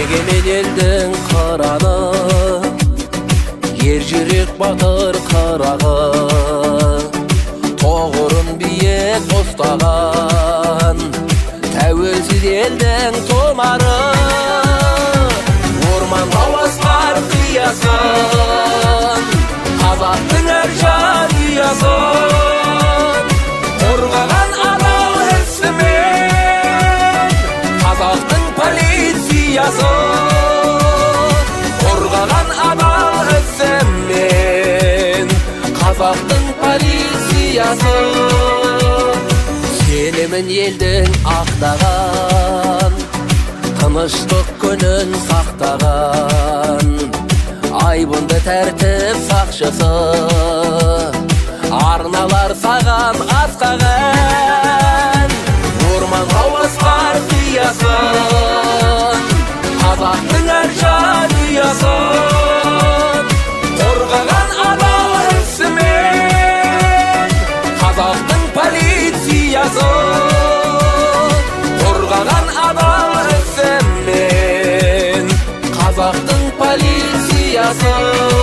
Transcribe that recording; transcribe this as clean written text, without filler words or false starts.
Егемен елдің қыраны, ер жүрек батыр қырағы, тоғырын биік ұстаған тәуелсіз елдің тұмары. Орман тауасқар қиясын, қазақтың әр жанұясын қорғаған адал ісімен қазақтың полициясын. Қорғаған адал ісімен қазақтың полициясын. Сенімін елдің ақтаған, тыныштық күнін сақтаған айбынды тәртіп сақшысы, арналар саған асқаған. Орман тауасқар қиясын, қазақтың әр жанұясын қорғаған адал ісімен қазақтың полициясын. Қорғаған адал ісімен қазақтың полициясын.